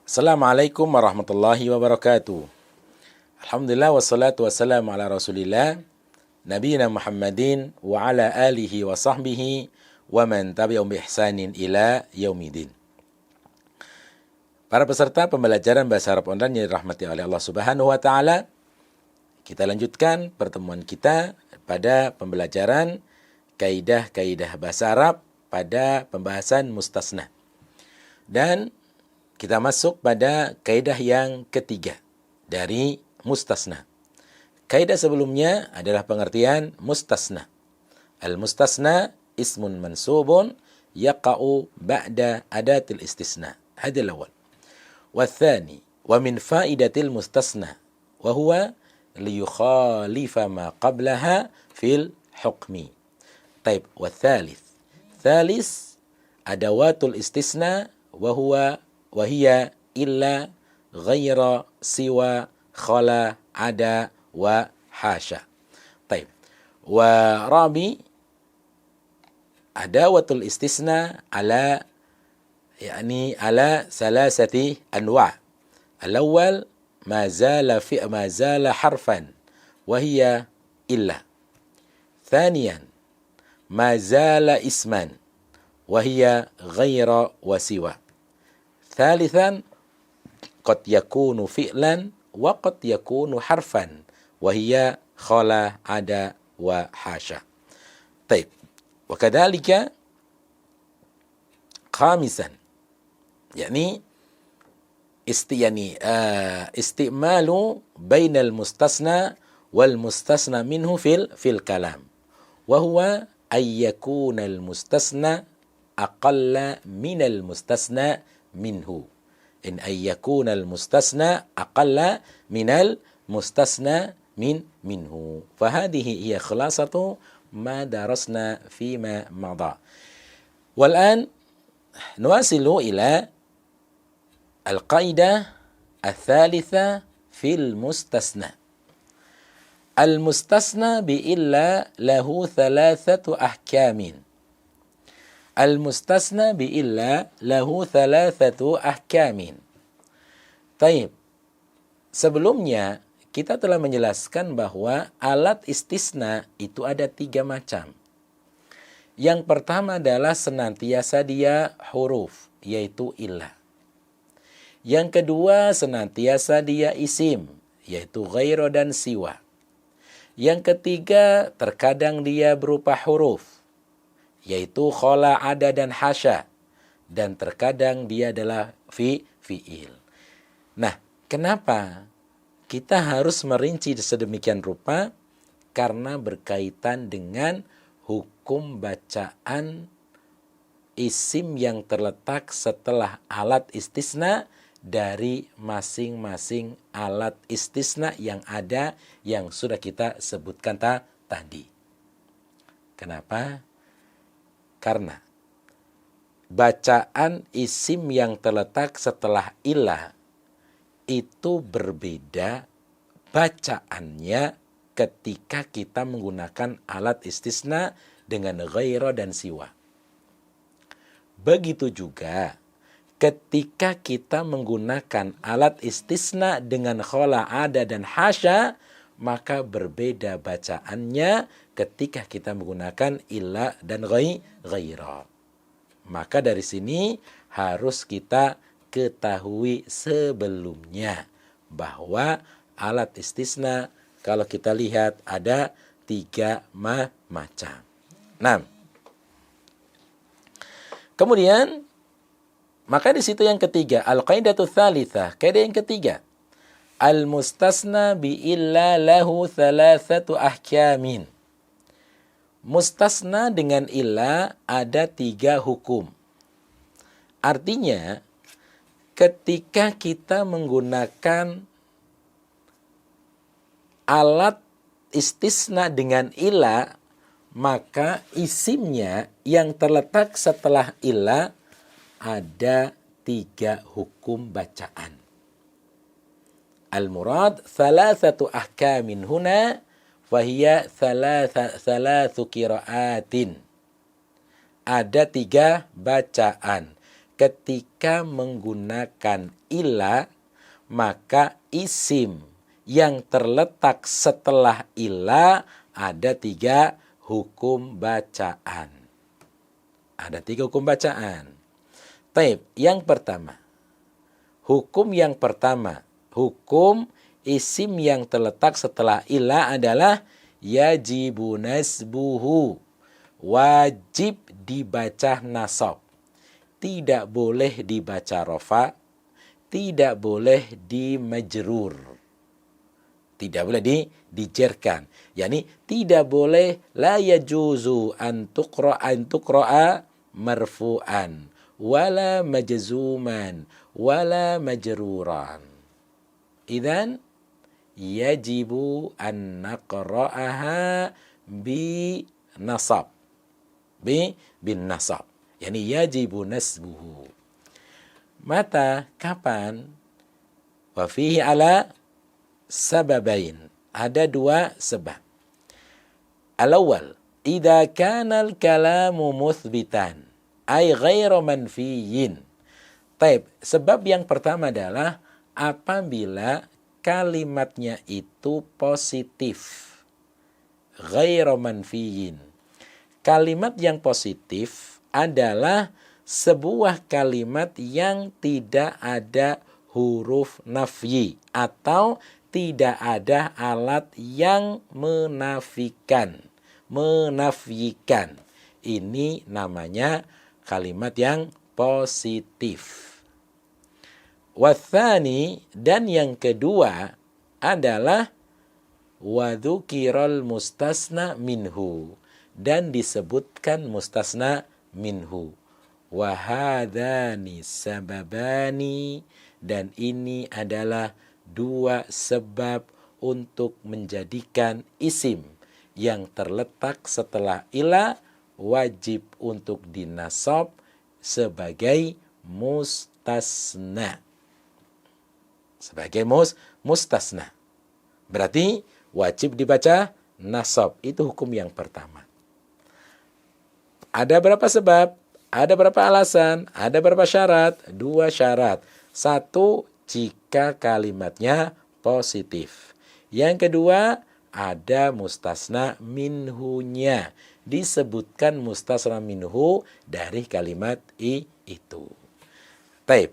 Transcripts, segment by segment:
Assalamualaikum warahmatullahi wabarakatuh. Alhamdulillah wassalatu wassalamu ala Rasulillah nabiyina Muhammadin wa ala alihi wa sahbihi wa man tabi'ahum bi ihsanin ila yaumidin. Para peserta pembelajaran bahasa Arab online yang dirahmati oleh Allah Subhanahu wa taala, kita lanjutkan pertemuan kita pada pembelajaran kaidah-kaidah bahasa Arab pada pembahasan mustasna. Dan kita masuk pada kaidah yang ketiga dari mustasna. Kaidah sebelumnya adalah pengertian mustasna. Al-mustasna ismun mansubun yaqa'u ba'da adatil istisna. Hadal awal. Wathani, wa min faidatil mustasna, wa huwa liyukhalifa ma qablaha fil hukmi. Taib, wathalith. Thalis, adawatul istisna, وهي إلا غير سوى خلا عدا وحاشا. طيب. ورابي أداة الاستثناء على ثلاثة أنواع. الأول ما زال حرفا وهي إلا. ثانيا ما زال اسما وهي غير وسوى. ثالثا قد يكون فعلا وقد يكون حرفا وهي خلا عدا وحاشا. طيب. وكذلك خامسا استعمال بين المستثنى والمستثنى منه في الكلام، وهو أن يكون المستثنى أقل من المستثنى منه. أن يكون المستثنى أقل من المستثنى منه. فهذه هي خلاصة ما درسنا فيما مضى. والآن نواصل إلى القاعدة الثالثة في المستثنى. المستثنى بإلا له ثلاثة أحكام. Al-mustasna bi'illa lahu thalathatu ahkamin. Taib. Sebelumnya kita telah menjelaskan bahwa alat istisna itu ada 3 macam. Yang pertama adalah senantiasa dia huruf, yaitu illah. Yang kedua senantiasa dia isim, yaitu ghairo dan siwa. Yang ketiga terkadang dia berupa huruf, yaitu khola, ada, dan hasya. Dan terkadang dia adalah fi'il. Nah, kenapa kita harus merinci sedemikian rupa? Karena berkaitan dengan hukum bacaan isim yang terletak setelah alat istisna dari masing-masing alat istisna yang ada yang sudah kita sebutkan tadi. Kenapa? Karena bacaan isim yang terletak setelah ilah itu berbeda bacaannya ketika kita menggunakan alat istisna dengan ghairo dan siwa. Begitu juga ketika kita menggunakan alat istisna dengan khola, ada, dan hasya, maka berbeda bacaannya ketika kita menggunakan illa dan ghaira. Maka dari sini harus kita ketahui sebelumnya bahwa alat istisna kalau kita lihat ada 3 macam. Nah, kemudian maka di situ yang ketiga, al-qaidatu tsalitsah, kaidah yang ketiga. Al-mustasna bi illa lahu thalathatu ahkamin. Mustasna dengan illa ada 3 hukum. Artinya, ketika kita menggunakan alat istisna dengan illa, maka isimnya yang terletak setelah illa ada 3 hukum bacaan. Al-murad thalathatu ahkamin huna fahiya thalathu qiraatin. Ada 3 bacaan. ketika menggunakan illa, maka isim yang terletak setelah illa ada 3 hukum bacaan. Ada 3 hukum bacaan. Taib, yang pertama. Hukum yang pertama, hukum isim yang terletak setelah illa adalah yajibu nasbuhu. Wajib dibaca nasab. Tidak boleh dibaca rofa, tidak boleh dimajrur. Tidak boleh dijerkan. Yani tidak boleh la yajuzu an tuqra'a marfu'an wala majzuman wala majruran. Idzan yajibu an naqra'aha bi nasab. Bin nasab. Yani yajibu nasbuhu. Mata kapan? Wa fihi ala sababain. Ada 2 sebab. Al-awwal, idza kana al-kalamu muthbitan ay ghairu manfiyin. Taib, sebab yang pertama adalah apabila kalimatnya itu positif. Ghairu manfiyin. Kalimat yang positif adalah sebuah kalimat yang tidak ada huruf nafyi atau tidak ada alat yang menafyikan. Ini namanya kalimat yang positif. Wathani, dan yang kedua adalah wadzukiral mustasna minhu, dan disebutkan mustasna minhu. Wahadani sababani, dan ini adalah 2 sebab untuk menjadikan isim yang terletak setelah ila wajib untuk dinasab sebagai mustasna. Sebagai mustasna. Berarti wajib dibaca nasab. Itu hukum yang pertama. Ada berapa sebab? Ada berapa alasan? Ada berapa syarat? 2 syarat. 1, jika kalimatnya positif. Yang kedua, ada mustasna minhunya. Disebutkan mustasna minhu dari kalimat itu. Taib.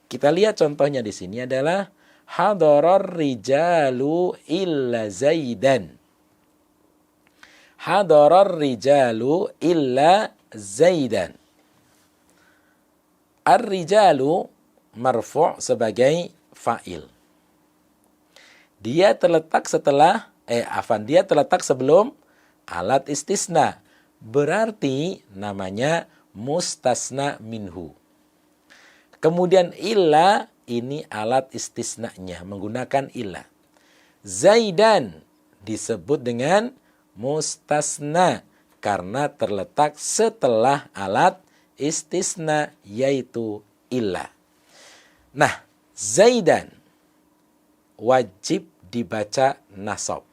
Kita lihat contohnya di sini adalah hadarar rijalu illa zaidan. Hadarar rijalu illa zaidan. Ar-rijalu marfu' sebagai fa'il. Dia terletak setelah dia terletak sebelum alat istisna. Berarti namanya mustasna minhu. Kemudian illa, ini alat istisnanya menggunakan illa. Zaidan disebut dengan mustasna karena terletak setelah alat istisna yaitu illa. Nah, zaidan wajib dibaca nasab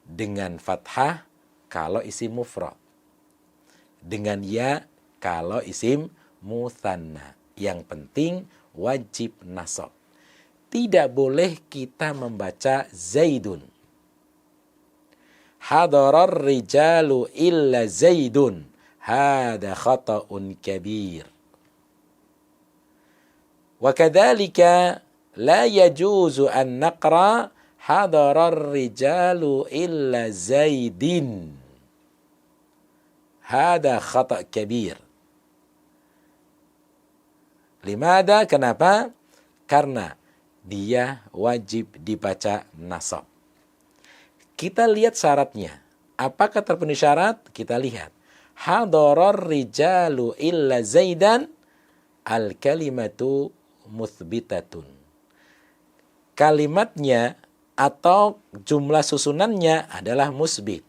dengan fathah kalau isim mufrad, dengan ya kalau isim mutsanna. Yang penting wajib nasab. Tidak boleh kita membaca zaidun. Hadarar rijalu illa zaidun. Hada khata'un kabir. Wa kadzalika la yajuzu an naqra hadarar rijalu illa zaidin. Hada khata' kabir. Limada? Kenapa? Karena dia wajib dibaca nasab. Kita lihat syaratnya. Apakah terpenuhi syarat? Kita lihat. Hadarar rijalu illa zaidan al-kalimatu muthbitatun. Kalimatnya atau jumlah susunannya adalah musbit.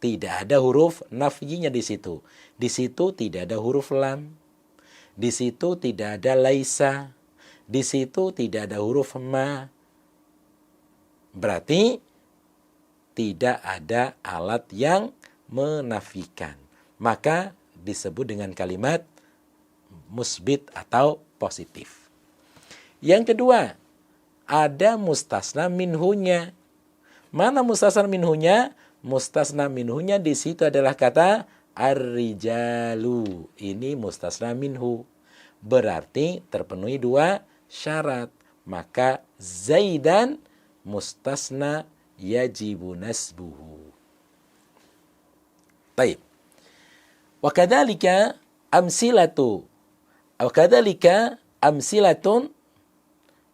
Tidak ada huruf nafyinya di situ. Di situ tidak ada huruf lam. Di situ tidak ada laisa. Di situ tidak ada huruf ma. Berarti tidak ada alat yang menafikan. Maka disebut dengan kalimat musbit atau positif. Yang kedua, ada mustasna minhunya. Mana mustasna minhunya? Mustasna minhunya di situ adalah kata ar-rijalu. Ini mustasna minhu. Berarti terpenuhi dua syarat. Maka Zaidan mustasna yajibu nasbuhu. Baik. Wa kadzalika amsilatun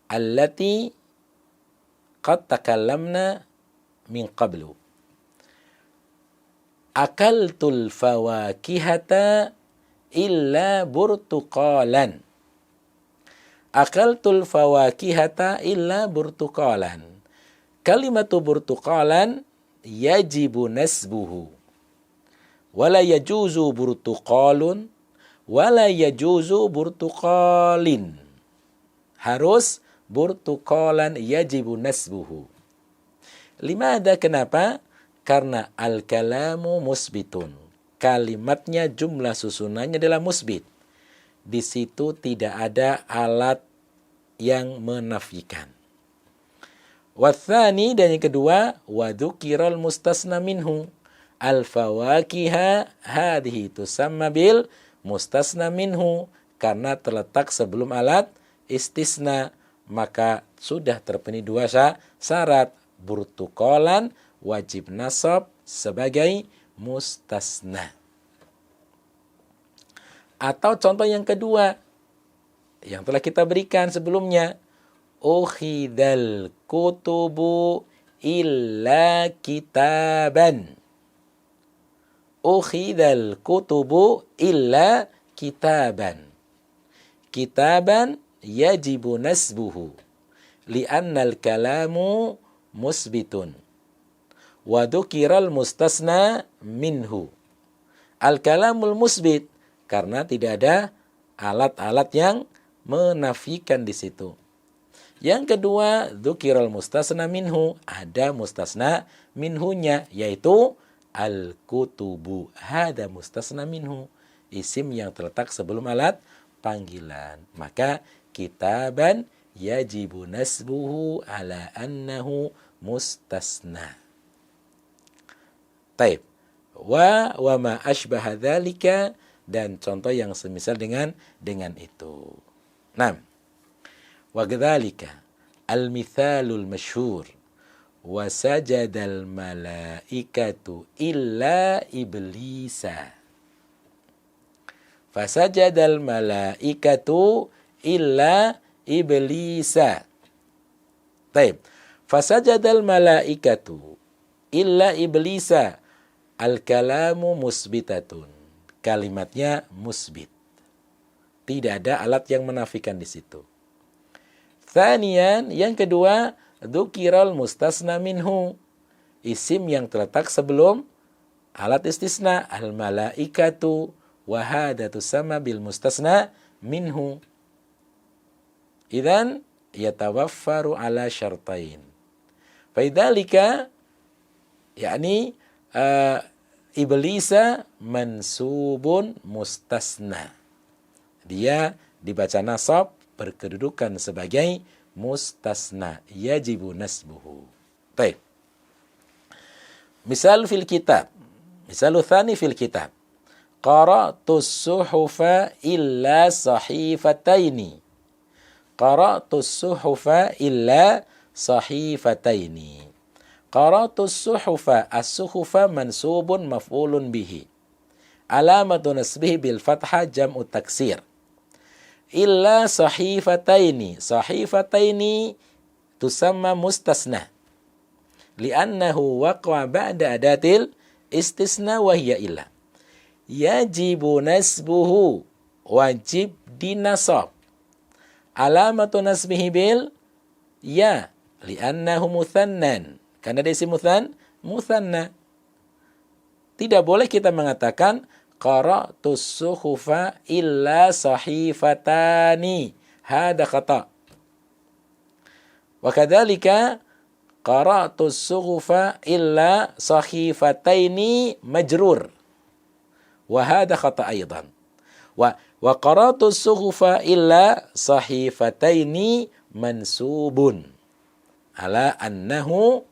allati qad takallamna min qablu. Akaltul fawakihata illa burtuqalan. Akaltul fawakihata illa burtuqalan. Kalimatu burtuqalan yajibu nasbuhu. Wala yajuzu burtuqalun. Wala yajuzu burtuqalin. Harus burtuqalan yajibu nasbuhu. Limada kenapa? Karena al-kalamu musbitun. Kalimatnya jumlah susunannya adalah musbit. Di situ tidak ada alat yang menafikan. Wathani, dan yang kedua, wadzukiral mustasna minhu. Al-fawakiha hadhihi tusamma bil mustasna minhu. Karena terletak sebelum alat istisna, maka sudah terpenuhi dua syarat. Burtuqalan wajib nasab sebagai mustasna. Atau contoh yang kedua yang telah kita berikan sebelumnya, ukhidal kutubu illa kitaban. Ukhidal kutubu illa kitaban. Kitaban yajibu nasbuhu li'annal kalamu musbitun. Wa dzukiral mustasna minhu. Al-kalamul musbit, karena tidak ada alat-alat yang menafikan di situ. Yang kedua, dzukiral mustasna minhu, ada mustasna minhunya, yaitu al-kutubu. Hada mustasna minhu, isim yang terletak sebelum alat panggilan. Maka kitaban yajibu nasbuhu ala annahu mustasna. Taib. Wa ma ashbaha dzalika, dan contoh yang semisal dengan itu. Nah, wa kadzalika al-mithalul masyhur wa sajadal malaikatu illa iblisa. Fasajadal malaikatu illa iblisa. Taib. Fasajadal malaikatu illa iblisa. Al-kalamu musbitatun. Kalimatnya musbit. Tidak ada alat yang menafikan di situ. Tsaniyan, yang kedua, dzukiral mustasna minhu. Isim yang terletak sebelum alat istisna. Al-malaikatu wa hadatu sama bil mustasna minhu. Idzan yatawaffaru ala syartain. Faidzalika yakni iblisa mansubun mustasna. Dia dibaca nasab berkedudukan sebagai mustasna, yajibu nasbuhu. Baik. Misal fil kitab. Misalu tsani fil kitab. Qara'tus suhufa illa sahifataini. Qara'tus suhufa illa sahifataini. Qara'tus suhufa, as-suhufa mansubun maf'ulun bihi. Alamatu nasbihi bil fathah jam'u taksir. Illa sahifataini. Sahifataini tusamma mustasna. Li'annahu waqwa ba'da adatil istisna wa hiya illa. Yajibu nasbuhu, wajib dinasab. Alamatu nasbihi bil ya, li'annahu muthannan. Karena dia isim muthanna. Tidak boleh kita mengatakan qara'tus suhufa illa sahifatani. Hada khata. Wa kadzalika qara'tus suhufa illa sahifataini majrur. Wa hada khata aidan. Wa Wa qara'tu suhufa illa sahifataini mansubun ala annahu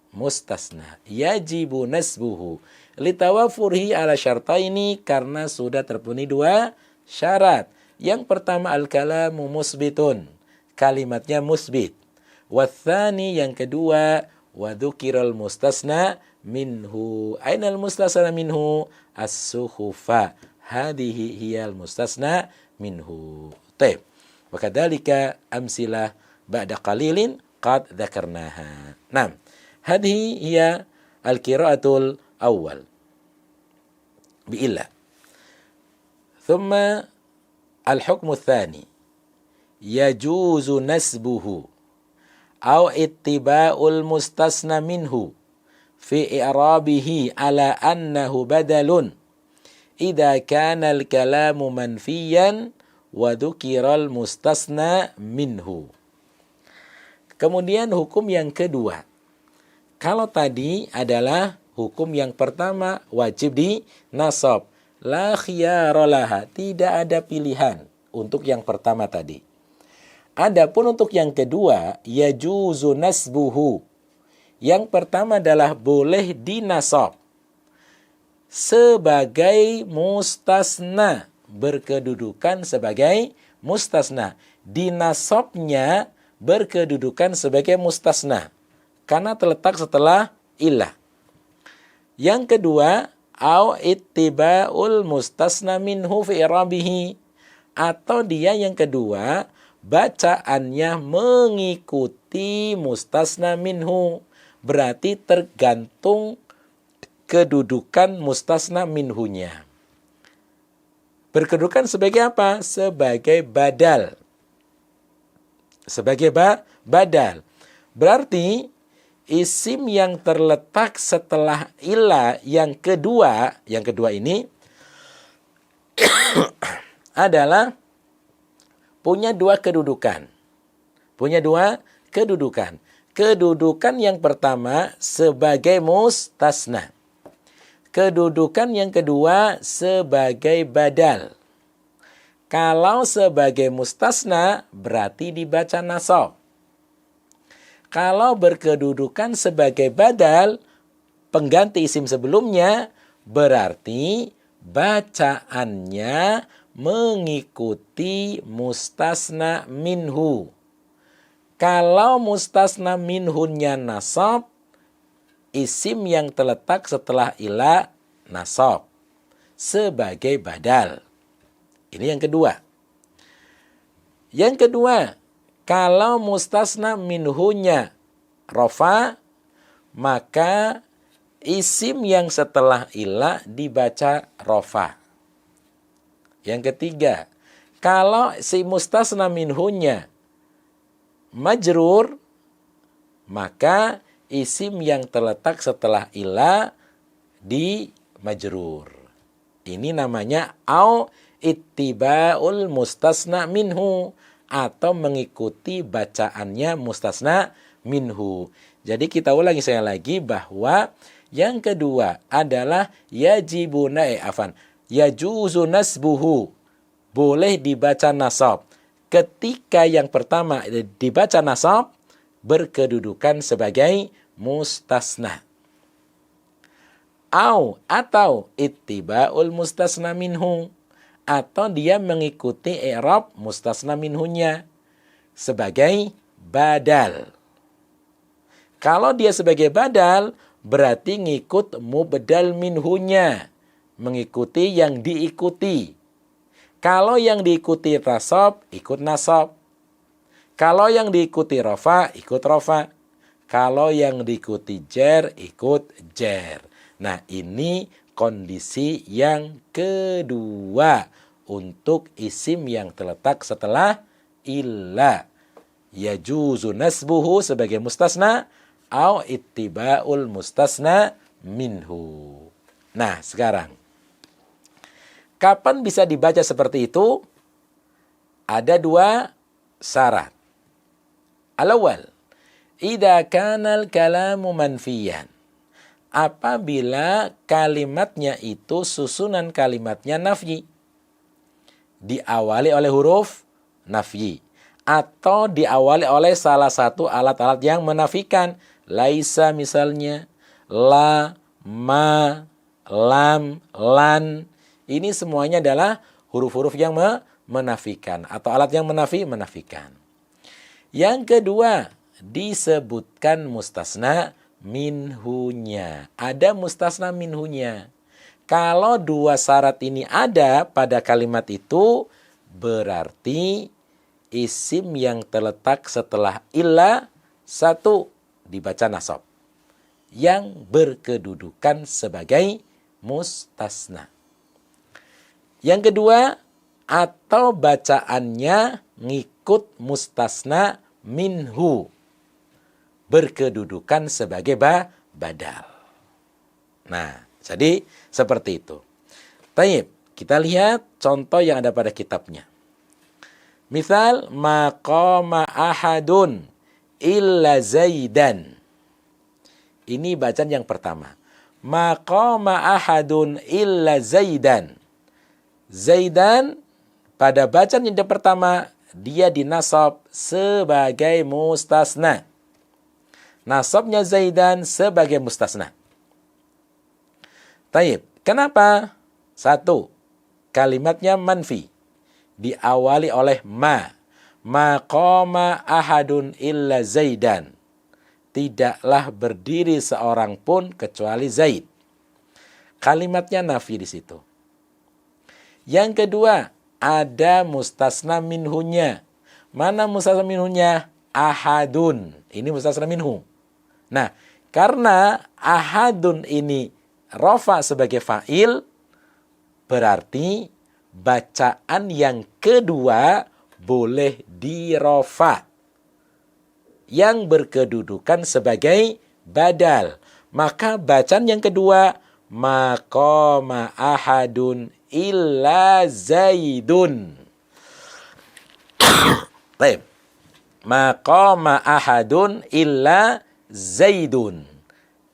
mustasna yajibu nasbuhu litawafurhi ala syartaini, karena sudah terpenuhi dua syarat. Yang pertama al-kalamu musbitun, kalimatnya musbit. Wathani, yang kedua, wa dzukiral mustasna minhu. Ainal mustasna minhu? As-suhufa. Hadihi hiyal mustasna minhu. Taib. Wa kadzalika amsilah ba'da qalilin qad dzakarnaha. Naam. Hadihi hiya al-qira'atul awal bi'illah. Thumma al-hukmu tsani yajuzu nasbuhu aw ittiba'ul mustasna minhu fi i'rabihi ala annahu badalun idza kana al-kalamu manfiyan wa dhukiral mustasna minhu. Kemudian hukum yang kedua. Kalau tadi adalah hukum yang pertama wajib di nasab. La khiyarolaha, tidak ada pilihan untuk yang pertama tadi. Adapun untuk yang kedua, yajuzu nasbuhu. Yang pertama adalah boleh dinasab sebagai mustasna, berkedudukan sebagai mustasna. Dinasabnya berkedudukan sebagai mustasna karena terletak setelah illah. Yang kedua, au ittiba'ul mustasna minhu fi i'rabihi, atau dia yang kedua bacaannya mengikuti mustasna minhu, berarti tergantung kedudukan mustasna minhunya. Berkedudukan sebagai apa? Sebagai badal. Sebagai badal. Berarti isim yang terletak setelah ilah yang kedua ini adalah punya dua kedudukan. Kedudukan yang pertama sebagai mustasna. Kedudukan yang kedua sebagai badal. Kalau sebagai mustasna berarti dibaca nasab. Kalau berkedudukan sebagai badal, pengganti isim sebelumnya, berarti bacaannya mengikuti mustasna minhu. Kalau mustasna minhunya nasab, isim yang terletak setelah ilah nasab sebagai badal. Ini yang kedua. Yang kedua, kalau mustasna minhunya rofa, maka isim yang setelah ilah dibaca rofa. Yang ketiga, kalau si mustasna minhunya majrur, maka isim yang terletak setelah ilah di majrur. Ini namanya au ittiba'ul mustasna minhu, atau mengikuti bacaannya mustasna minhu. Jadi kita ulangi sekali lagi bahwa yang kedua adalah yajuzu nasbuhu, boleh dibaca nasab. Ketika yang pertama dibaca nasab, berkedudukan sebagai mustasna. Atau ittiba'ul mustasna minhu, atau dia mengikuti i'rab mustasna minhunya sebagai badal. Kalau dia sebagai badal, berarti ngikut mubdal minhunya, mengikuti yang diikuti. Kalau yang diikuti nasab, ikut nasab. Kalau yang diikuti rafa, ikut rafa. Kalau yang diikuti jer, ikut jer. Nah, ini kondisi yang kedua untuk isim yang terletak setelah illa. Yajuzu nasbuhu sebagai mustasna au ittiba'ul mustasna minhu. Nah, sekarang kapan bisa dibaca seperti itu? Ada dua syarat. Al-awwal, idza kana al-kalamu manfiyan. Apabila kalimatnya itu susunan kalimatnya nafyi. diawali oleh huruf nafyi atau diawali oleh salah satu alat-alat yang menafikan. Laisa misalnya, la, ma, lam, lan. Ini semuanya adalah huruf-huruf yang menafikan atau alat yang menafikan. Yang kedua, disebutkan mustasna minhunya. Ada mustasna minhunya. Kalau dua syarat ini ada pada kalimat itu, berarti isim yang terletak setelah illa satu dibaca nasab, yang berkedudukan sebagai mustasna. Yang kedua, atau bacaannya ngikut mustasna minhu, berkedudukan sebagai badal. Nah, jadi seperti itu. Taib, kita lihat contoh yang ada pada kitabnya. Misal, maqama ahadun illa zaidan. Ini bacaan yang pertama. Maqama ahadun illa zaidan. Zaidan pada bacaan yang pertama dia dinasab sebagai mustasna. Nasabnya Zaidan sebagai mustasna. Taib. Kenapa? Satu, kalimatnya manfi. Diawali oleh ma. Maqama ahadun illa Zaidan. Tidaklah berdiri seorang pun kecuali Zaid. Kalimatnya nafi di situ. Yang kedua, ada mustasna minhunya. Mana mustasna minhunya? Ahadun. Ini mustasna minhu. Nah, karena ahadun ini rofa sebagai fa'il, berarti bacaan yang kedua boleh dirofa, yang berkedudukan sebagai badal. Maka bacaan yang kedua, maqama ahadun illa Zaidun. Baik. Maqama ahadun illa Zaidun.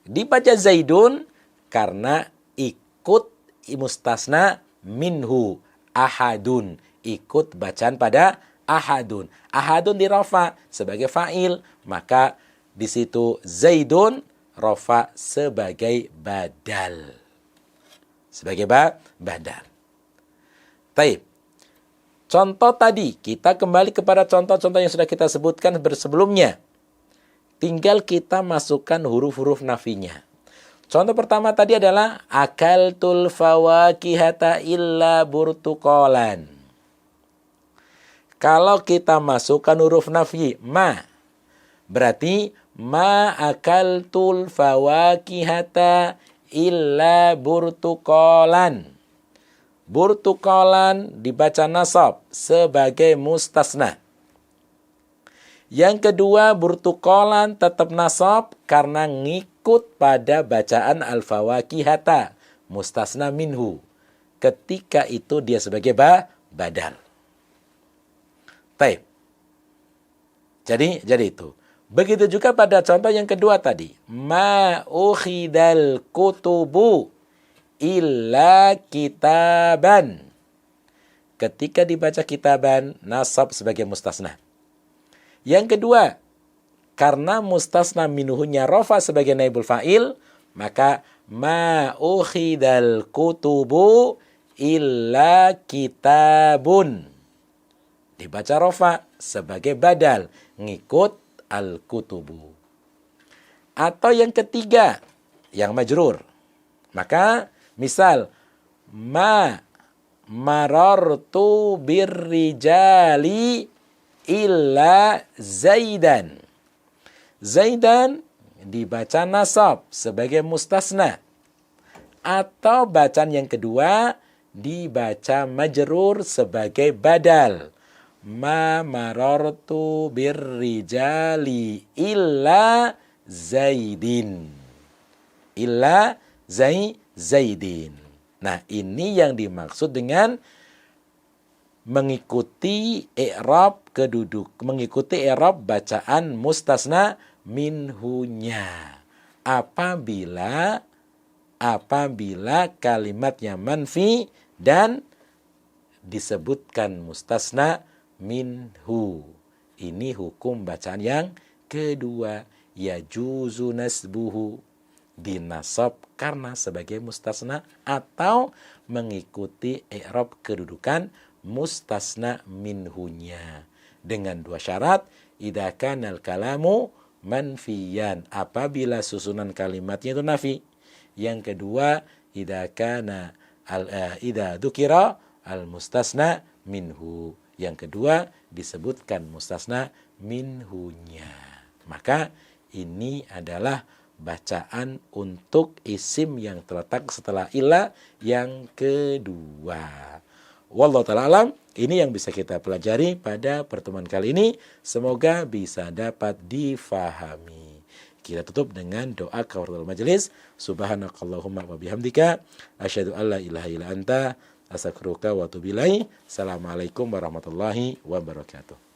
Dibaca Zaidun karena ikut mustasna minhu. Ahadun. Ikut bacaan pada ahadun. Ahadun dirafa sebagai fa'il. Maka di situ Zaidun rafa sebagai badal. Sebagai badal. Taib. Contoh tadi, kita kembali kepada contoh-contoh yang sudah kita sebutkan sebelumnya. Tinggal kita masukkan huruf-huruf nafinya. Contoh pertama tadi adalah akaltul fawakihata illa burtukolan. Kalau kita masukkan huruf nafi ma, berarti ma akaltul fawakihata illa burtukolan. Burtukolan dibaca nasab sebagai mustasna. Yang kedua, burtukolan tetap nasab karena ngikut pada bacaan al-fawakihata, mustasna minhu. Ketika itu dia sebagai badal. Baik. Jadi itu. Begitu juga pada contoh yang kedua tadi. Ma ukhidal kutubu illa kitaban. Ketika dibaca kitaban, nasab sebagai mustasna. Yang kedua, karena mustasna minuhunya rofa sebagai naibul fa'il, maka ma ukhidal kutubu illa kitabun. Dibaca rofa sebagai badal, ngikut al-kutubu. Atau yang ketiga, yang majrur. Maka misal, ma marartu birrijali illa Zaidan. Zaidan dibaca nasab sebagai mustasna. Atau bacaan yang kedua dibaca majrur sebagai badal. Ma marartu birrijali illa Zaidin. Illa Zaidin. Nah, ini yang dimaksud dengan mengikuti i'rab mengikuti i'rab bacaan mustasna minhunya. Apabila kalimatnya manfi dan disebutkan mustasna minhu. Ini hukum bacaan yang kedua, yajuzu nasbuhu, dinasab karena sebagai mustasna atau mengikuti i'rab kedudukan mustasna minhunya dengan dua syarat. Idza kanal kalamu manfiyan, apabila susunan kalimatnya itu nafi. Yang kedua, idza dzukira al mustasna minhu. Yang kedua disebutkan mustasna minhunya. Maka ini adalah bacaan untuk isim yang terletak setelah illa yang kedua. Wallahu ta'ala alam. Ini yang bisa kita pelajari pada pertemuan kali ini. Semoga bisa dapat difahami. Kita tutup dengan doa kafaratul majelis. Subhanakallahumma wa bihamdika asyhadu an la ilaha illa anta astaghfiruka wa atubu ilaik. Assalamualaikum warahmatullahi wabarakatuh.